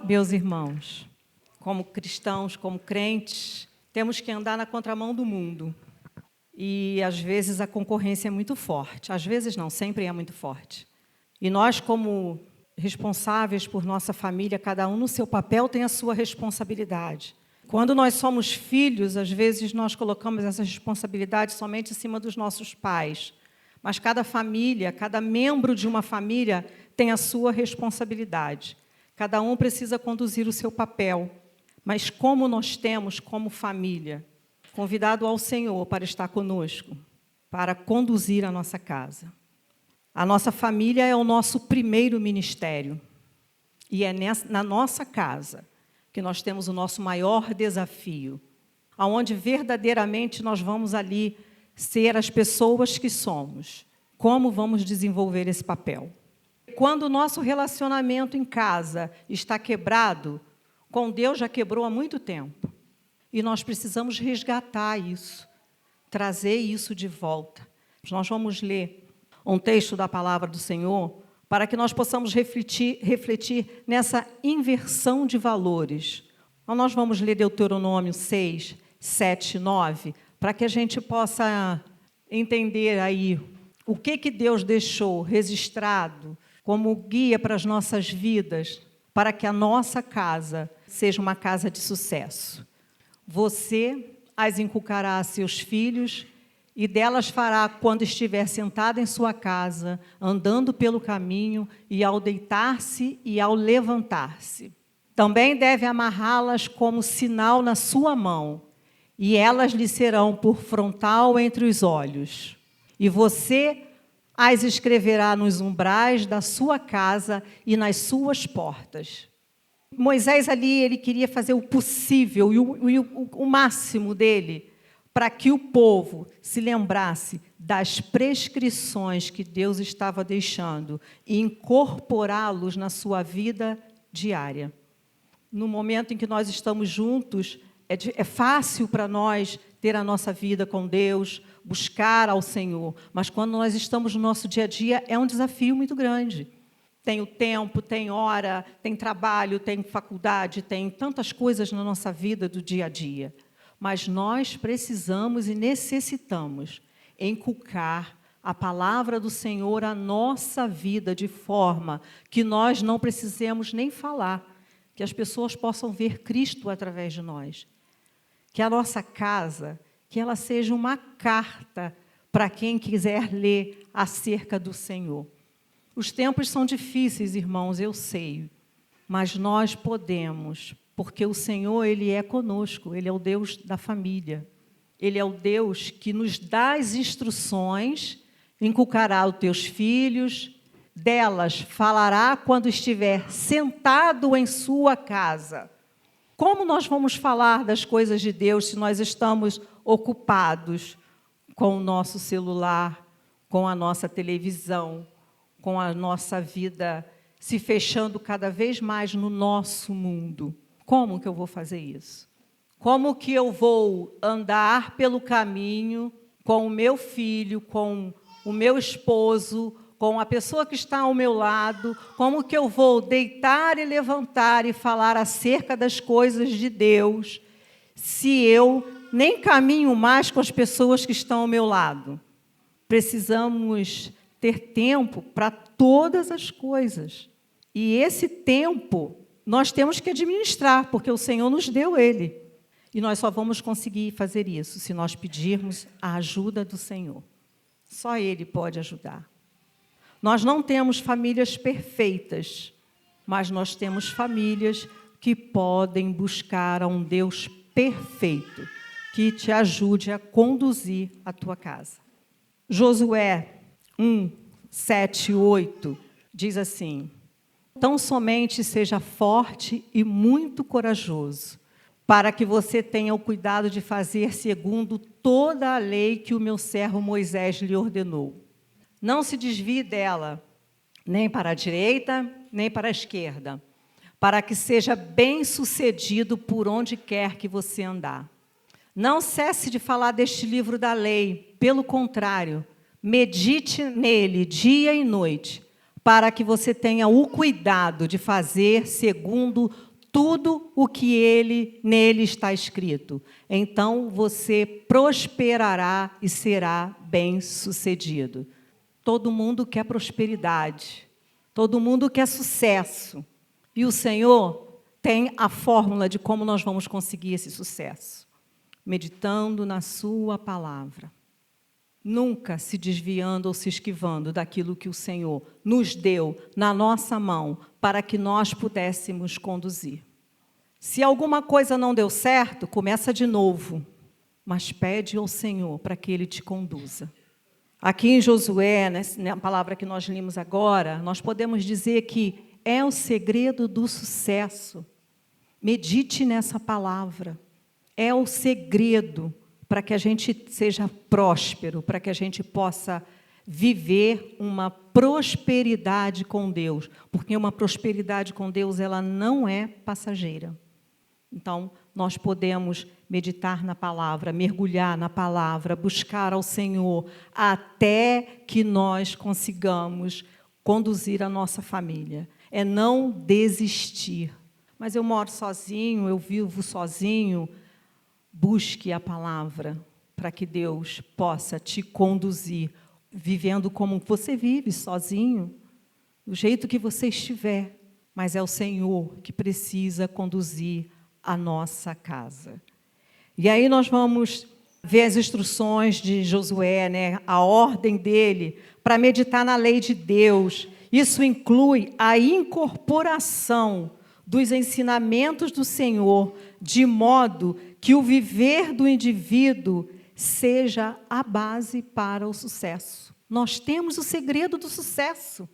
Meus irmãos, como cristãos, como crentes, temos que andar na contramão do mundo. E, às vezes, a concorrência é muito forte. Às vezes, não, sempre é muito forte. E nós, como responsáveis por nossa família, cada um no seu papel tem a sua responsabilidade. Quando nós somos filhos, às vezes, nós colocamos essa responsabilidade somente em cima dos nossos pais. Mas cada família, cada membro de uma família tem a sua responsabilidade. Cada um precisa conduzir o seu papel. Mas como nós temos, como família, convidado ao Senhor para estar conosco, para conduzir a nossa casa. A nossa família é o nosso primeiro ministério. E é na nossa casa que nós temos o nosso maior desafio, aonde verdadeiramente nós vamos ali ser as pessoas que somos. Como vamos desenvolver esse papel? Quando o nosso relacionamento em casa está quebrado, com Deus já quebrou há muito tempo. E nós precisamos resgatar isso, trazer isso de volta. Nós vamos ler um texto da palavra do Senhor para que nós possamos refletir nessa inversão de valores. Então, nós vamos ler Deuteronômio 6, 7, 9, para que a gente possa entender aí o que Deus deixou registrado como guia para as nossas vidas, para que a nossa casa seja uma casa de sucesso. Você as inculcará a seus filhos, e delas fará quando estiver sentada em sua casa, andando pelo caminho, e ao deitar-se e ao levantar-se. Também deve amarrá-las como sinal na sua mão, e elas lhe serão por frontal entre os olhos. E você as escreverá nos umbrais da sua casa e nas suas portas. Moisés ali, ele queria fazer o possível e o máximo dele para que o povo se lembrasse das prescrições que Deus estava deixando e incorporá-los na sua vida diária. No momento em que nós estamos juntos, é fácil para nós ter a nossa vida com Deus, buscar ao Senhor, mas quando nós estamos no nosso dia a dia, é um desafio muito grande. Tem o tempo, tem hora, tem trabalho, tem faculdade, tem tantas coisas na nossa vida do dia a dia. Mas nós precisamos e necessitamos inculcar a palavra do Senhor à nossa vida de forma que nós não precisemos nem falar, que as pessoas possam ver Cristo através de nós. Que a nossa casa, que ela seja uma carta para quem quiser ler acerca do Senhor. Os tempos são difíceis, irmãos, eu sei, mas nós podemos, porque o Senhor, Ele é conosco, Ele é o Deus da família. Ele é o Deus que nos dá as instruções, inculcará os teus filhos, delas falará quando estiver sentado em sua casa. Como nós vamos falar das coisas de Deus se nós estamos ocupados com o nosso celular, com a nossa televisão, com a nossa vida se fechando cada vez mais no nosso mundo? Como que eu vou fazer isso? Como que eu vou andar pelo caminho com o meu filho, com o meu esposo, com a pessoa que está ao meu lado? Como que eu vou deitar e levantar e falar acerca das coisas de Deus, se eu nem caminho mais com as pessoas que estão ao meu lado? Precisamos ter tempo para todas as coisas. E esse tempo nós temos que administrar, porque o Senhor nos deu ele. E nós só vamos conseguir fazer isso se nós pedirmos a ajuda do Senhor. Só Ele pode ajudar. Nós não temos famílias perfeitas, mas nós temos famílias que podem buscar a um Deus perfeito, que te ajude a conduzir a tua casa. Josué 1, 7 e 8 diz assim: tão somente seja forte e muito corajoso, para que você tenha o cuidado de fazer segundo toda a lei que o meu servo Moisés lhe ordenou. Não se desvie dela, nem para a direita, nem para a esquerda, para que seja bem-sucedido por onde quer que você andar. Não cesse de falar deste livro da lei, pelo contrário, medite nele dia e noite, para que você tenha o cuidado de fazer segundo tudo o que nele está escrito. Então você prosperará e será bem-sucedido. Todo mundo quer prosperidade, todo mundo quer sucesso. E o Senhor tem a fórmula de como nós vamos conseguir esse sucesso. Meditando na sua palavra. Nunca se desviando ou se esquivando daquilo que o Senhor nos deu na nossa mão para que nós pudéssemos conduzir. Se alguma coisa não deu certo, começa de novo, mas pede ao Senhor para que Ele te conduza. Aqui em Josué, na palavra que nós lemos agora, nós podemos dizer que é o segredo do sucesso. Medite nessa palavra. É o segredo para que a gente seja próspero, para que a gente possa viver uma prosperidade com Deus, porque uma prosperidade com Deus, ela não é passageira. Então, nós podemos meditar na palavra, mergulhar na palavra, buscar ao Senhor, até que nós consigamos conduzir a nossa família. É não desistir. Mas eu moro sozinho, eu vivo sozinho. Busque a palavra para que Deus possa te conduzir, vivendo como você vive, sozinho, do jeito que você estiver. Mas é o Senhor que precisa conduzir a nossa casa. E aí nós vamos ver as instruções de Josué, né? A ordem dele para meditar na lei de Deus. Isso inclui a incorporação dos ensinamentos do Senhor, de modo que o viver do indivíduo seja a base para o sucesso. Nós temos o segredo do sucesso,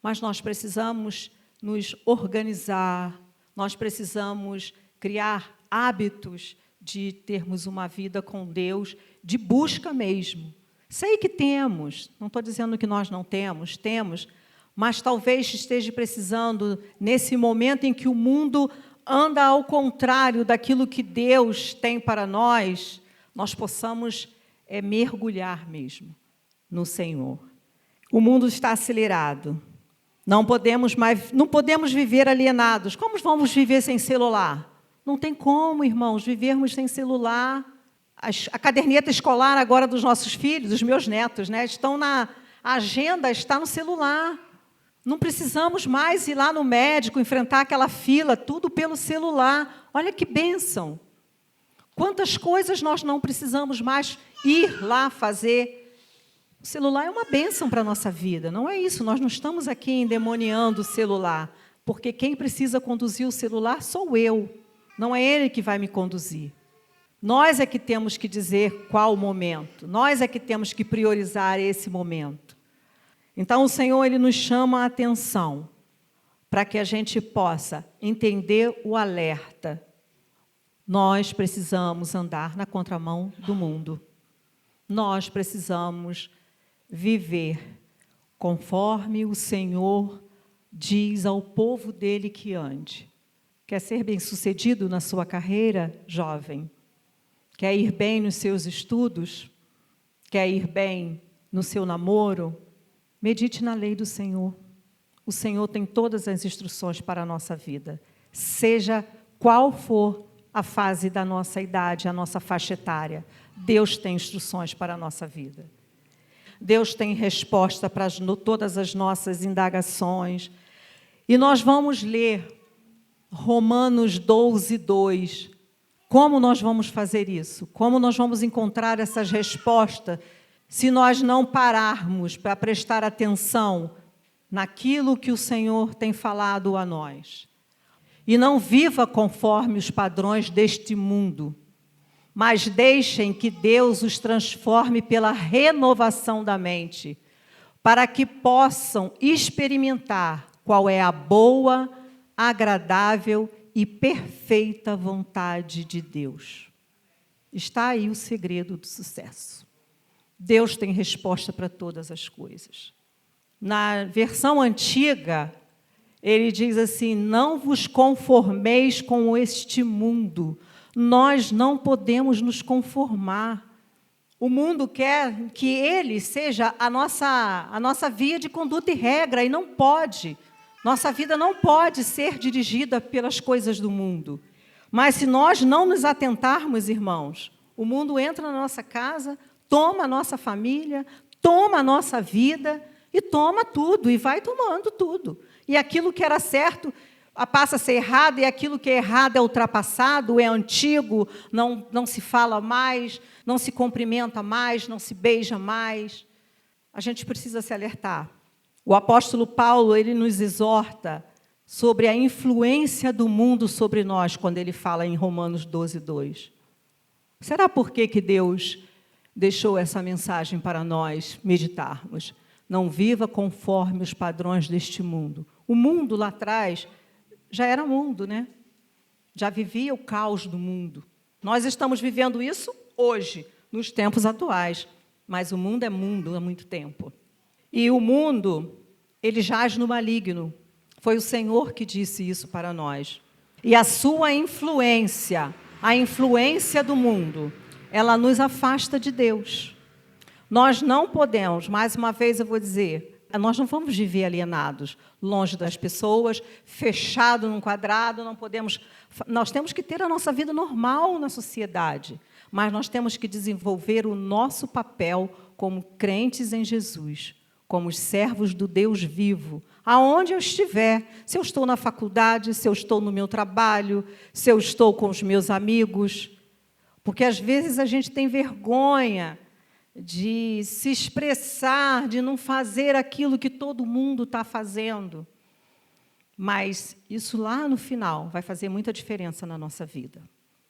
mas nós precisamos nos organizar, nós precisamos criar hábitos de termos uma vida com Deus, de busca mesmo. Sei que temos, não estou dizendo que nós não temos, mas talvez esteja precisando, nesse momento em que o mundo anda ao contrário daquilo que Deus tem para nós, nós possamos mergulhar mesmo no Senhor. O mundo está acelerado. Não podemos viver alienados. Como vamos viver sem celular? Não tem como, irmãos, vivermos sem celular. A caderneta escolar agora dos nossos filhos, dos meus netos, né, estão a agenda está no celular. Não precisamos mais ir lá no médico, enfrentar aquela fila, tudo pelo celular. Olha que bênção. Quantas coisas nós não precisamos mais ir lá fazer. O celular é uma bênção para a nossa vida, não é isso. Nós não estamos aqui endemoniando o celular, porque quem precisa conduzir o celular sou eu. Não é ele que vai me conduzir. Nós é que temos que dizer qual o momento. Nós é que temos que priorizar esse momento. Então, o Senhor ele nos chama a atenção para que a gente possa entender o alerta. Nós precisamos andar na contramão do mundo. Nós precisamos viver conforme o Senhor diz ao povo dele que ande. Quer ser bem-sucedido na sua carreira, jovem? Quer ir bem nos seus estudos? Quer ir bem no seu namoro? Medite na lei do Senhor. O Senhor tem todas as instruções para a nossa vida. Seja qual for a fase da nossa idade, a nossa faixa etária, Deus tem instruções para a nossa vida. Deus tem resposta para todas as nossas indagações. E nós vamos ler Romanos 12, 2. Como nós vamos fazer isso? Como nós vamos encontrar essas respostas se nós não pararmos para prestar atenção naquilo que o Senhor tem falado a nós? E não viva conforme os padrões deste mundo, mas deixem que Deus os transforme pela renovação da mente, para que possam experimentar qual é a boa, agradável e perfeita vontade de Deus. Está aí o segredo do sucesso. Deus tem resposta para todas as coisas. Na versão antiga, ele diz assim: não vos conformeis com este mundo. Nós não podemos nos conformar. O mundo quer que ele seja a nossa via de conduta e regra, e não pode. Nossa vida não pode ser dirigida pelas coisas do mundo. Mas se nós não nos atentarmos, irmãos, o mundo entra na nossa casa, toma a nossa família, toma a nossa vida e toma tudo, e vai tomando tudo. E aquilo que era certo passa a ser errado, e aquilo que é errado é ultrapassado, é antigo, não se fala mais, não se cumprimenta mais, não se beija mais. A gente precisa se alertar. O apóstolo Paulo, ele nos exorta sobre a influência do mundo sobre nós, quando ele fala em Romanos 12:2. Será por que Deus deixou essa mensagem para nós meditarmos? Não viva conforme os padrões deste mundo. O mundo lá atrás já era mundo, né? Já vivia o caos do mundo. Nós estamos vivendo isso hoje, nos tempos atuais, mas o mundo é mundo há muito tempo. E o mundo, ele jaz no maligno. Foi o Senhor que disse isso para nós. E a sua influência, a influência do mundo, ela nos afasta de Deus. Nós não podemos, mais uma vez eu vou dizer, nós não vamos viver alienados, longe das pessoas, fechado num quadrado, nós temos que ter a nossa vida normal na sociedade, mas nós temos que desenvolver o nosso papel como crentes em Jesus, como os servos do Deus vivo, aonde eu estiver, se eu estou na faculdade, se eu estou no meu trabalho, se eu estou com os meus amigos, porque às vezes a gente tem vergonha de se expressar, de não fazer aquilo que todo mundo está fazendo. Mas isso lá no final vai fazer muita diferença na nossa vida.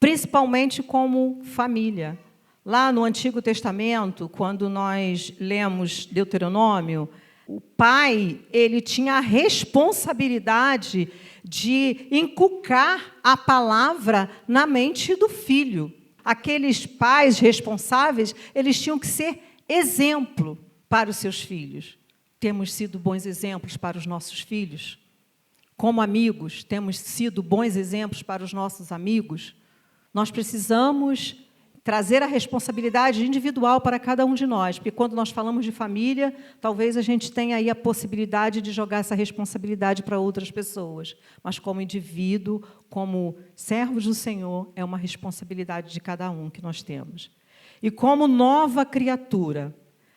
Principalmente como família. Lá no Antigo Testamento, quando nós lemos Deuteronômio, o pai, ele tinha a responsabilidade de inculcar a palavra na mente do filho. Aqueles pais responsáveis, eles tinham que ser exemplo para os seus filhos. Temos sido bons exemplos para os nossos filhos? Como amigos, temos sido bons exemplos para os nossos amigos? Nós precisamos trazer a responsabilidade individual para cada um de nós, porque quando nós falamos de família, talvez a gente tenha aí a possibilidade de jogar essa responsabilidade para outras pessoas, mas como indivíduo, como servos do Senhor, é uma responsabilidade de cada um que nós temos. E como nova criatura,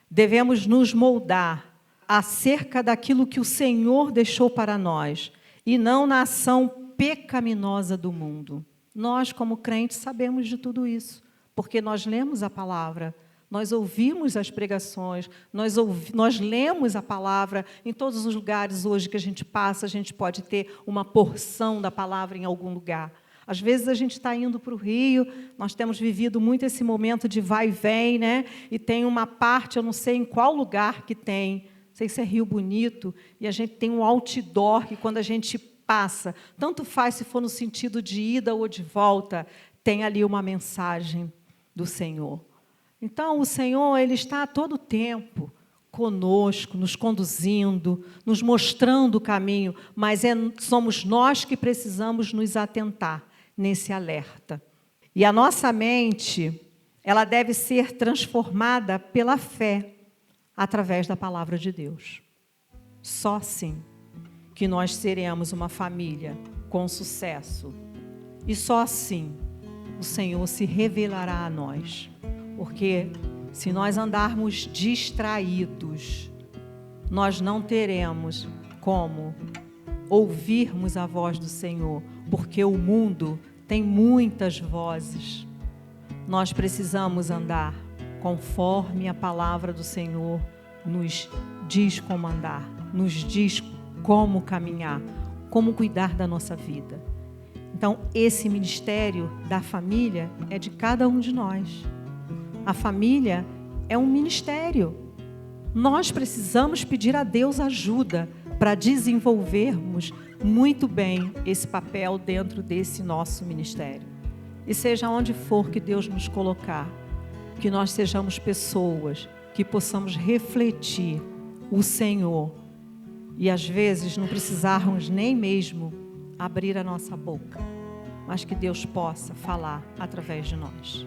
devemos nos moldar acerca daquilo que o Senhor deixou para nós, e não na ação pecaminosa do mundo. Nós, como crentes, sabemos de tudo isso, porque nós lemos a palavra, nós ouvimos as pregações, nós lemos a palavra em todos os lugares hoje que a gente passa, a gente pode ter uma porção da palavra em algum lugar. Às vezes a gente está indo para o Rio, nós temos vivido muito esse momento de vai e vem, né? E tem uma parte, eu não sei em qual lugar que tem, não sei se é Rio Bonito, e a gente tem um outdoor que quando a gente passa, tanto faz se for no sentido de ida ou de volta, tem ali uma mensagem do Senhor. Então, o Senhor, Ele está a todo tempo conosco, nos conduzindo, nos mostrando o caminho, mas somos nós que precisamos nos atentar nesse alerta. E a nossa mente, ela deve ser transformada pela fé, através da palavra de Deus. Só assim que nós seremos uma família com sucesso. E só assim o Senhor se revelará a nós. Porque se nós andarmos distraídos, nós não teremos como ouvirmos a voz do Senhor, porque o mundo tem muitas vozes. Nós precisamos andar conforme a palavra do Senhor nos diz como andar, nos diz como caminhar, como cuidar da nossa vida. Então, esse ministério da família é de cada um de nós. A família é um ministério. Nós precisamos pedir a Deus ajuda para desenvolvermos muito bem esse papel dentro desse nosso ministério. E seja onde for que Deus nos colocar, que nós sejamos pessoas que possamos refletir o Senhor e às vezes não precisarmos nem mesmo abrir a nossa boca, mas que Deus possa falar através de nós.